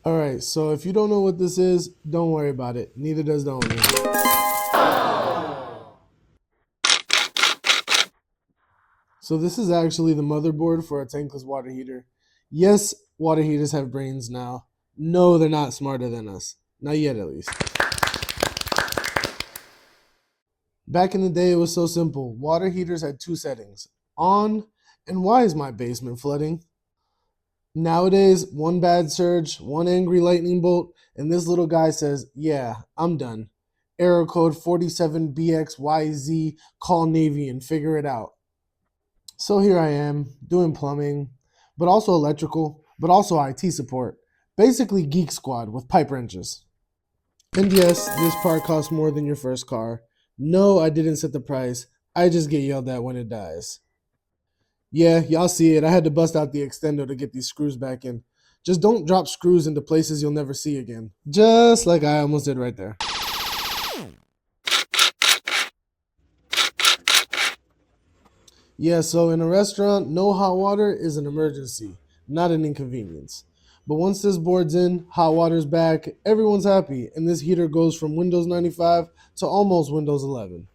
Alright, so if you don't know what this is, don't worry about it. Neither does the owner. So this is actually the motherboard for a tankless water heater. Yes, water heaters have brains now. No, they're not smarter than us. Not yet, at least. Back in the day, it was so simple. Water heaters had two settings: on and why is my basement flooding? Nowadays, one bad surge, one angry lightning bolt, and this little guy says, yeah, I'm done. Error code 47BXYZ, call Navy and figure it out. So here I am, doing plumbing, but also electrical, but also IT support. Basically Geek Squad with pipe wrenches. And yes, this part costs more than your first car. No, I didn't set the price. I just get yelled at when it dies. Yeah, y'all see it. I had to bust out the extender to get these screws back in. Just don't drop screws into places you'll never see again. Just like I almost did right there. Yeah, so in a restaurant, no hot water is an emergency, not an inconvenience. But once this board's in, hot water's back, everyone's happy, and this heater goes from Windows 95 to almost Windows 11.